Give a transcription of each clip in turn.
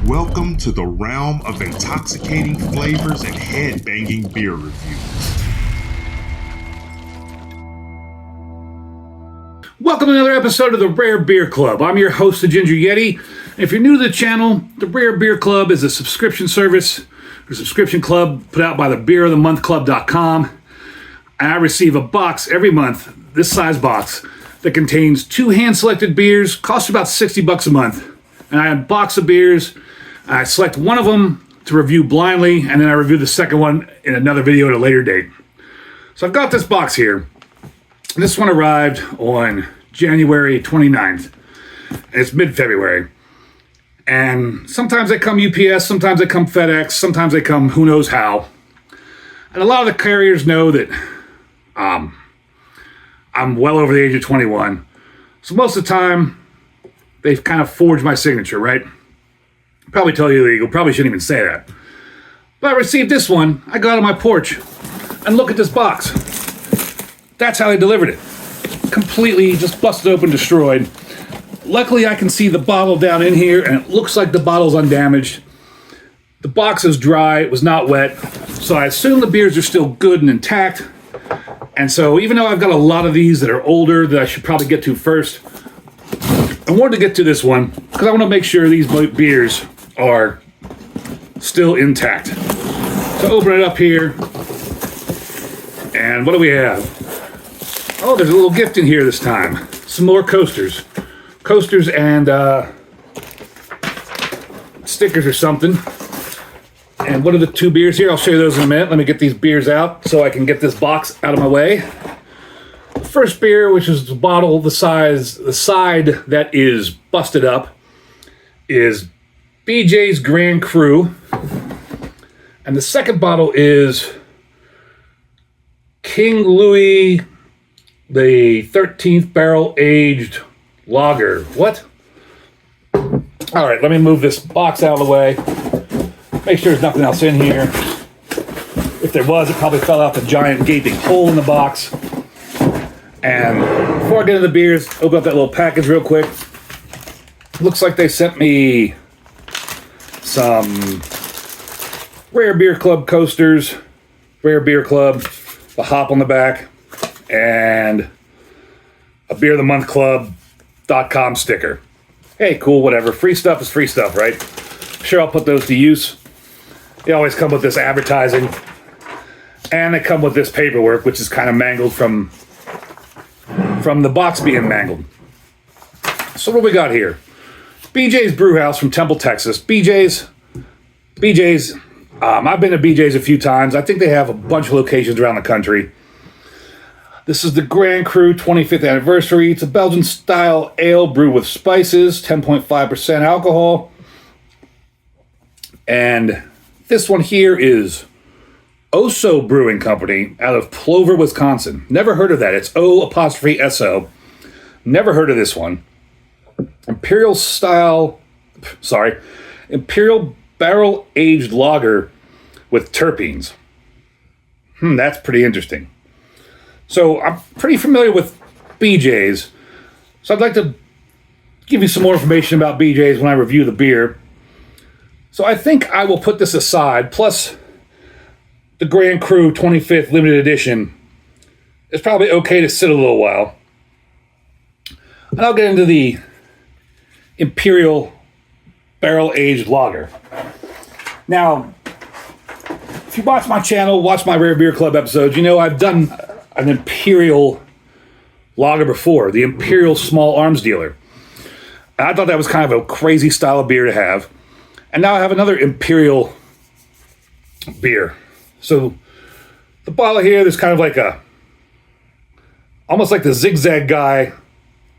Welcome to the realm of intoxicating flavors and head-banging beer reviews. Welcome to another episode of the Rare Beer Club. I'm your host, the Ginger Yeti. And if you're new to the channel, the Rare Beer Club is a subscription service or subscription club put out by the beerofthemonthclub.com. And I receive a box every month, this size box, that contains 2 hand-selected beers, costs about $60 a month. And I unbox the beers, I select one of them to review blindly, and then I review the second one in another video at a later date. So I've got this box here. This one arrived on January 29th. And it's mid-February. And sometimes they come UPS, sometimes they come FedEx, sometimes they come who knows how. And a lot of the carriers know that I'm well over the age of 21. So most of the time, they've kind of forged my signature, right? Probably totally illegal, probably shouldn't even say that. But I received this one, I got on my porch, and look at this box. That's how they delivered it. Completely just busted open, destroyed. Luckily, I can see the bottle down in here, and it looks like the bottle's undamaged. The box is dry, it was not wet, so I assume the beers are still good and intact. And so even though I've got a lot of these that are older that I should probably get to first, I wanted to get to this one because I want to make sure these beers are still intact. So open it up here, and what do we have? Oh, there's a little gift in here this time. Some more coasters. Coasters and stickers or something. And what are the 2 beers here? I'll show you those in a minute. Let me get these beers out so I can get this box out of my way. The first beer, which is the bottle, the side that is busted up, is BJ's Grand Cru. And the second bottle is King Louis the 13th Barrel Aged Lager. What? All right, let me move this box out of the way. Make sure there's nothing else in here. If there was, it probably fell out the giant gaping hole in the box. And before I get into the beers, open up that little package real quick. Looks like they sent me some Rare Beer Club coasters, Rare Beer Club, the hop on the back, and a beerofthemonthclub.com sticker. Hey, cool, whatever. Free stuff is free stuff, right? Sure, I'll put those to use. They always come with this advertising, and they come with this paperwork, which is kind of mangled from the box being mangled. So what do we got here? BJ's Brewhouse from Temple, Texas. BJ's. I've been to BJ's a few times. I think they have a bunch of locations around the country. This is the Grand Cru 25th anniversary. It's a Belgian-style ale brewed with spices, 10.5% alcohol. And this one here is Oso Brewing Company out of Plover, Wisconsin. Never heard of that. It's O''S-O. Never heard of this one. Imperial barrel-aged lager with terpenes. That's pretty interesting. So I'm pretty familiar with BJ's. So I'd like to give you some more information about BJ's when I review the beer. So I think I will put this aside, plus the Grand Cru 25th limited edition is probably okay to sit a little while. And I'll get into the Imperial barrel-aged lager. Now, if you watch my channel, watch my Rare Beer Club episodes, you know I've done an Imperial lager before, the Imperial Small Arms Dealer. And I thought that was kind of a crazy style of beer to have. And now I have another Imperial beer. So the bottle here, there's kind of like almost like the zigzag guy.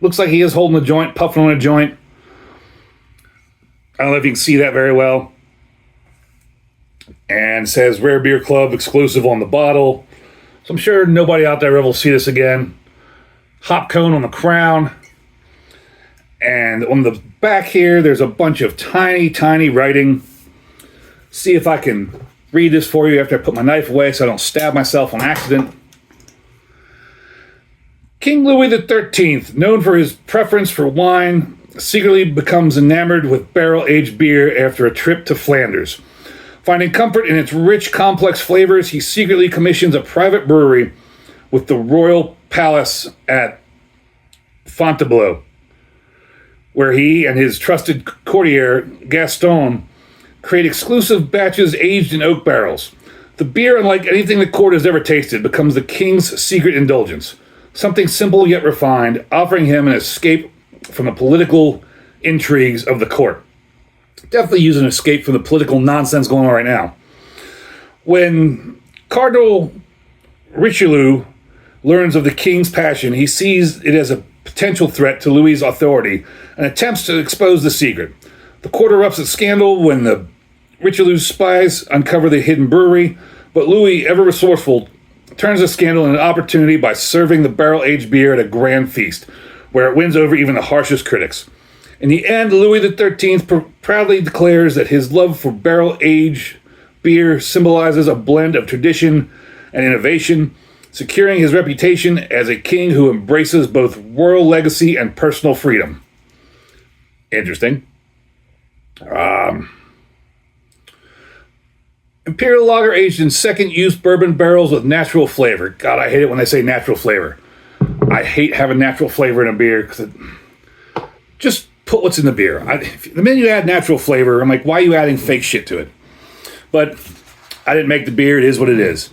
Looks like he is holding a joint, puffing on a joint. I don't know if you can see that very well. And it says Rare Beer Club exclusive on the bottle. So I'm sure nobody out there will see this again. Hop cone on the crown. And on the back here, there's a bunch of tiny, tiny writing. See if I can read this for you after I put my knife away so I don't stab myself on accident. King Louis XIII, known for his preference for wine secretly becomes enamored with barrel-aged beer after a trip to Flanders. Finding comfort in its rich, complex flavors, he secretly commissions a private brewery with the Royal Palace at Fontainebleau, where he and his trusted courtier, Gaston, create exclusive batches aged in oak barrels. The beer, unlike anything the court has ever tasted, becomes the king's secret indulgence. Something simple yet refined, offering him an escape from the political intrigues of the court. Definitely use an escape from the political nonsense going on right now. When Cardinal Richelieu learns of the king's passion, he sees it as a potential threat to Louis's authority and attempts to expose the secret. The court erupts at scandal when the Richelieu's spies uncover the hidden brewery, but Louis, ever resourceful, turns the scandal into an opportunity by serving the barrel-aged beer at a grand feast, where it wins over even the harshest critics. In the end, Louis XIII proudly declares that his love for barrel-aged beer symbolizes a blend of tradition and innovation, securing his reputation as a king who embraces both royal legacy and personal freedom. Interesting. Imperial lager aged in second-use bourbon barrels with natural flavor. God, I hate it when they say natural flavor. I hate having natural flavor in a beer because just put what's in the beer. The minute you add natural flavor, I'm like, why are you adding fake shit to it? But I didn't make the beer. It is what it is.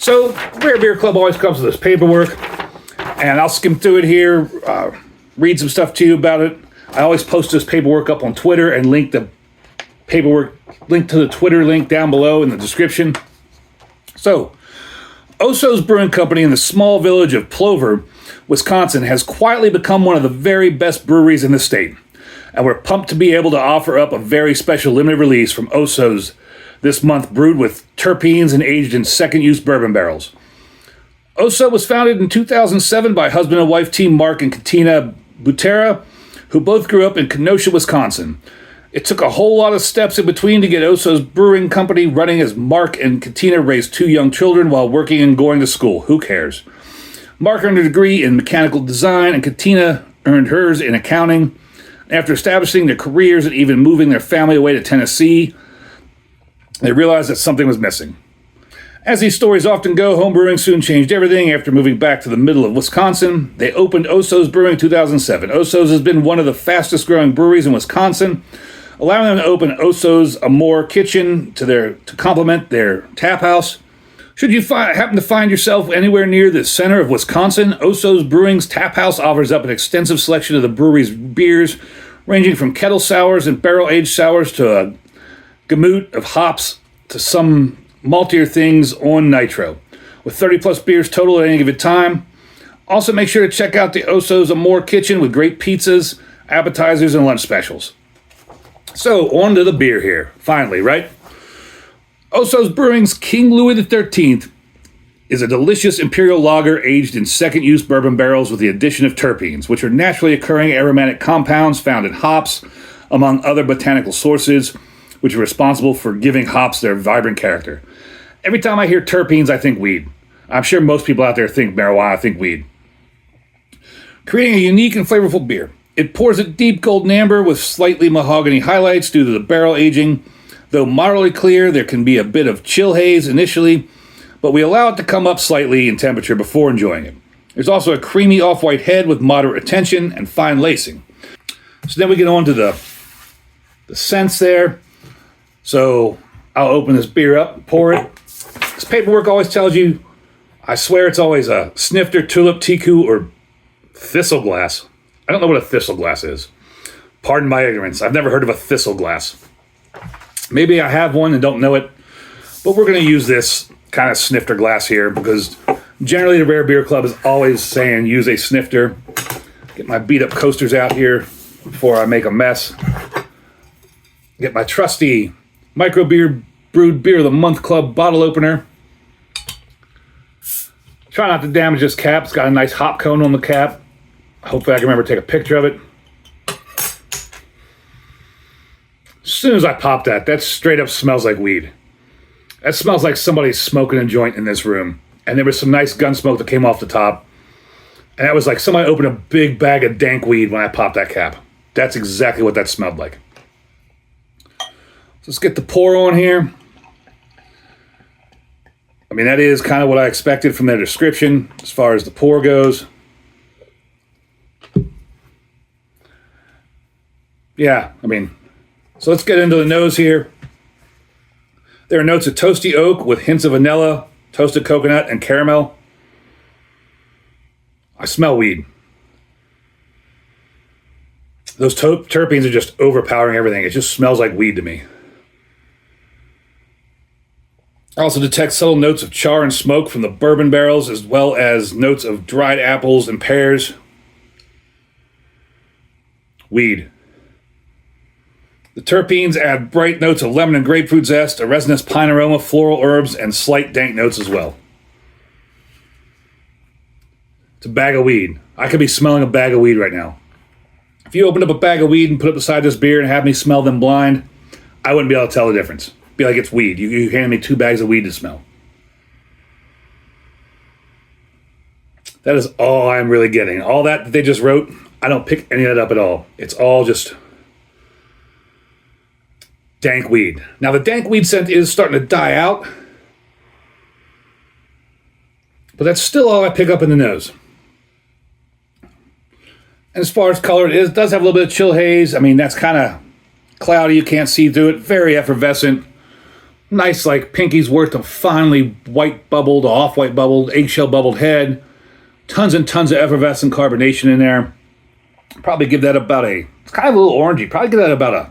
So, Rare Beer Club always comes with this paperwork, and I'll skim through it here, read some stuff to you about it. I always post this paperwork up on Twitter and link to the Twitter link down below in the description. So, Oso's Brewing Company in the small village of Plover, Wisconsin, has quietly become one of the very best breweries in the state. And we're pumped to be able to offer up a very special limited release from Oso's this month, brewed with terpenes and aged in second-use bourbon barrels. Oso was founded in 2007 by husband and wife team Mark and Katina Butera, who both grew up in Kenosha, Wisconsin. It took a whole lot of steps in between to get Oso's Brewing Company running, as Mark and Katina raised two young children while working and going to school. Who cares? Mark earned a degree in mechanical design, and Katina earned hers in accounting. After establishing their careers and even moving their family away to Tennessee, they realized that something was missing. As these stories often go, homebrewing soon changed everything. After moving back to the middle of Wisconsin, they opened Oso's Brewing in 2007. Oso's has been one of the fastest growing breweries in Wisconsin, allowing them to open Oso's Amore Kitchen to complement their tap house. Should you happen to find yourself anywhere near the center of Wisconsin, Oso's Brewing's tap house offers up an extensive selection of the brewery's beers, ranging from kettle sours and barrel-aged sours to a gamut of hops to some maltier things on nitro, with 30-plus beers total at any given time. Also, make sure to check out the Oso's Amore Kitchen with great pizzas, appetizers, and lunch specials. So, on to the beer here. Finally, right? Oso's Brewing's King Louis XIII is a delicious imperial lager aged in second-use bourbon barrels with the addition of terpenes, which are naturally occurring aromatic compounds found in hops, among other botanical sources, which are responsible for giving hops their vibrant character. Every time I hear terpenes, I think weed. I'm sure most people out there think marijuana, think weed. Creating a unique and flavorful beer. It pours at deep golden amber with slightly mahogany highlights due to the barrel aging. Though moderately clear, there can be a bit of chill haze initially, but we allow it to come up slightly in temperature before enjoying it. There's also a creamy off-white head with moderate retention and fine lacing. So then we get on to the scents there. So I'll open this beer up, pour it. This paperwork always tells you, I swear it's always a snifter, tulip, tiku, or thistle glass. I don't know what a thistle glass is. Pardon my ignorance. I've never heard of a thistle glass. Maybe I have one and don't know it, but we're going to use this kind of snifter glass here because generally the Rare Beer Club is always saying use a snifter. Get my beat up coasters out here before I make a mess. Get my trusty Micro Beer Brewed Beer of the Month Club bottle opener. Try not to damage this cap. It's got a nice hop cone on the cap. Hopefully I can remember to take a picture of it. As soon as I pop that straight up smells like weed. That smells like somebody's smoking a joint in this room. And there was some nice gun smoke that came off the top. And that was like somebody opened a big bag of dank weed when I popped that cap. That's exactly what that smelled like. Let's get the pour on here. I mean, that is kind of what I expected from their description as far as the pour goes. Yeah, I mean, so let's get into the nose here. There are notes of toasty oak with hints of vanilla, toasted coconut, and caramel. I smell weed. Those terpenes are just overpowering everything. It just smells like weed to me. I also detect subtle notes of char and smoke from the bourbon barrels, as well as notes of dried apples and pears. Weed. The terpenes add bright notes of lemon and grapefruit zest, a resinous pine aroma, floral herbs, and slight dank notes as well. It's a bag of weed. I could be smelling a bag of weed right now. If you opened up a bag of weed and put it beside this beer and had me smell them blind, I wouldn't be able to tell the difference. Be like, it's weed. You handed me 2 bags of weed to smell. That is all I'm really getting. All that they just wrote, I don't pick any of that up at all. It's all just dank weed. Now, the dank weed scent is starting to die out, but that's still all I pick up in the nose. And as far as color, it does have a little bit of chill haze. I mean, that's kind of cloudy. You can't see through it. Very effervescent. Nice, like, pinky's worth of finely white bubbled, off-white bubbled, eggshell bubbled head. Tons and tons of effervescent carbonation in there. Probably give that about it's kind of a little orangey. Probably give that about a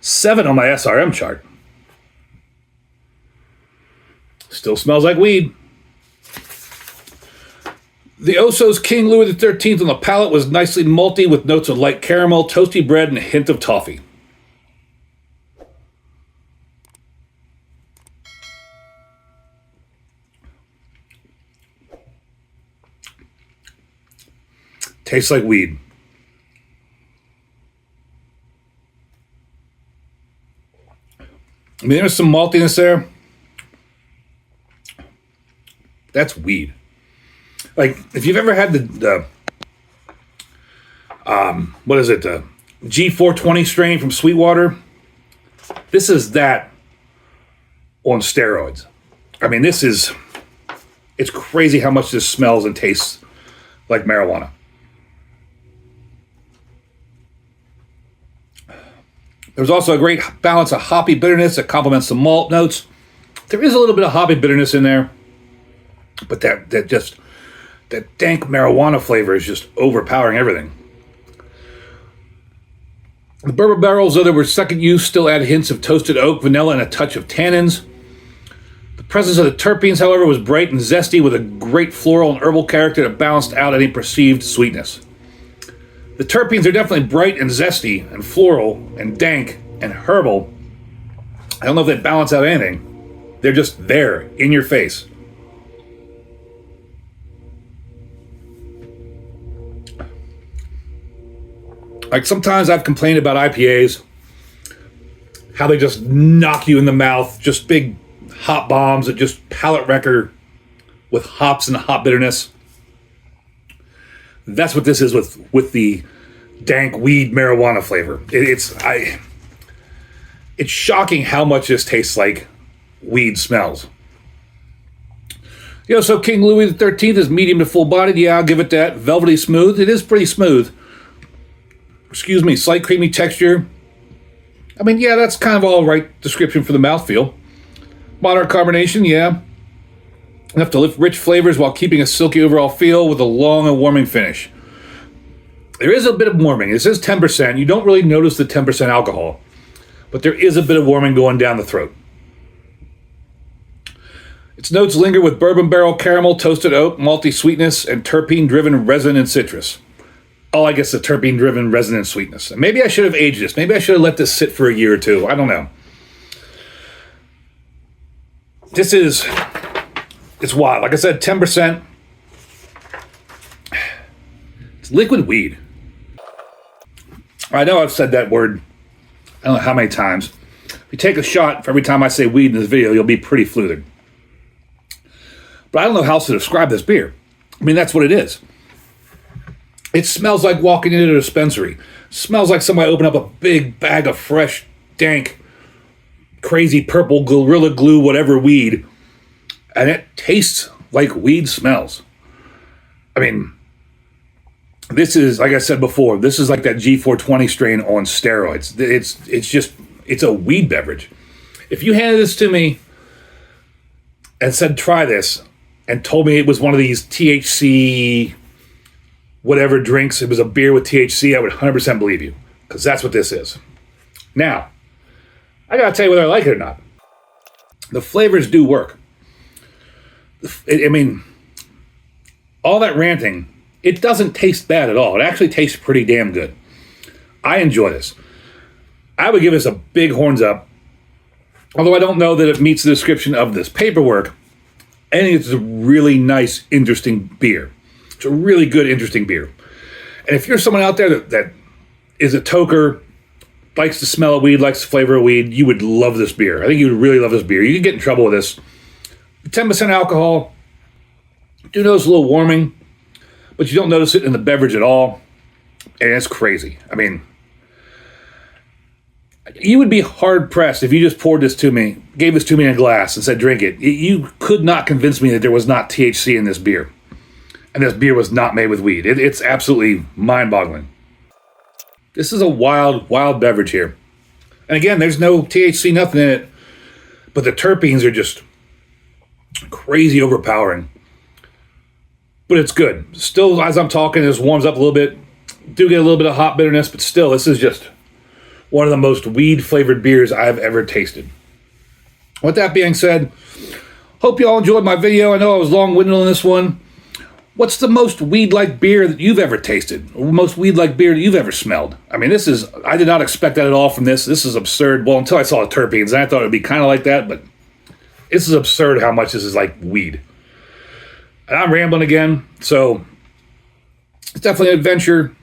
7 on my SRM chart. Still smells like weed. The Oso's King Louis XIII on the palate was nicely malty with notes of light caramel, toasty bread, and a hint of toffee. Tastes like weed. I mean, there's some maltiness there. That's weed. Like, if you've ever had the G420 strain from Sweetwater, this is that on steroids. I mean, it's crazy how much this smells and tastes like marijuana. There's also a great balance of hoppy bitterness that complements the malt notes. There is a little bit of hoppy bitterness in there, but that dank marijuana flavor is just overpowering everything. The bourbon barrels, though they were second use, still add hints of toasted oak, vanilla, and a touch of tannins. The presence of the terpenes, however, was bright and zesty with a great floral and herbal character that balanced out any perceived sweetness. The terpenes are definitely bright and zesty and floral and dank and herbal. I don't know if they balance out anything. They're just there in your face. Like, sometimes I've complained about IPAs, how they just knock you in the mouth, just big hop bombs that just palate wrecker with hops and hop bitterness. That's what this is with the dank weed marijuana flavor. It's shocking how much this tastes like weed smells. So King Louis XIII is medium to full bodied. Yeah, I'll give it that. Velvety smooth. It is pretty smooth. Slight creamy texture. I mean, yeah, that's kind of all right description for the mouthfeel. Moderate carbonation, yeah. Enough to lift rich flavors while keeping a silky overall feel with a long and warming finish. There is a bit of warming. It says 10%. You don't really notice the 10% alcohol, but there is a bit of warming going down the throat. Its notes linger with bourbon barrel caramel, toasted oak, malty sweetness, and terpene-driven resin and citrus. Oh, I guess the terpene-driven resin and sweetness. Maybe I should have aged this. Maybe I should have let this sit for a year or two. I don't know. It's wild. Like I said, 10%. It's liquid weed. I know I've said that word I don't know how many times. If you take a shot for every time I say weed in this video, you'll be pretty fluid. But I don't know how else to describe this beer. I mean, that's what it is. It smells like walking into a dispensary. Smells like somebody opened up a big bag of fresh, dank, crazy purple Gorilla Glue, whatever weed. And it tastes like weed smells. I mean, this is, like I said before, this is like that G420 strain on steroids. It's a weed beverage. If you handed this to me and said, try this, and told me it was one of these THC whatever drinks, it was a beer with THC, I would 100% believe you, because that's what this is. Now, I gotta tell you whether I like it or not. The flavors do work. I mean, all that ranting, it doesn't taste bad at all. It actually tastes pretty damn good. I enjoy this. I would give this a big horns up, although I don't know that it meets the description of this paperwork. I think it's a really nice, interesting beer. It's a really good, interesting beer. And if you're someone out there that is a toker, likes the smell of weed, likes the flavor of weed, you would love this beer. I think you would really love this beer. You can get in trouble with this. 10% alcohol. Do notice a little warming, but you don't notice it in the beverage at all. And it's crazy. I mean, you would be hard-pressed if you just poured this to me, gave this to me in a glass and said, drink it. You could not convince me that there was not THC in this beer. And this beer was not made with weed. It's absolutely mind-boggling. This is a wild, wild beverage here. And again, there's no THC, nothing in it. But the terpenes are just crazy overpowering. But it's good. Still, as I'm talking, this warms up a little bit. Do get a little bit of hot bitterness, but still, this is just one of the most weed-flavored beers I've ever tasted. With that being said, hope you all enjoyed my video. I know I was long-winded on this one. What's the most weed-like beer that you've ever tasted? Or most weed-like beer that you've ever smelled? I mean, I did not expect that at all from this. This is absurd. Well, until I saw the terpenes, and I thought it would be kind of like that, but this is absurd how much this is like weed. And I'm rambling again, so it's definitely an adventure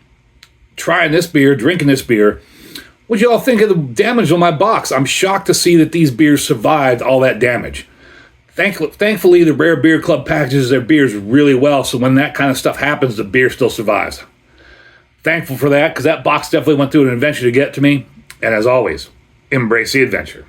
trying this beer, drinking this beer. What do you all think of the damage on my box? I'm shocked to see that these beers survived all that damage. Thankfully, the Rare Beer Club packages their beers really well, so when that kind of stuff happens, the beer still survives. Thankful for that, because that box definitely went through an adventure to get to me. And as always, embrace the adventure.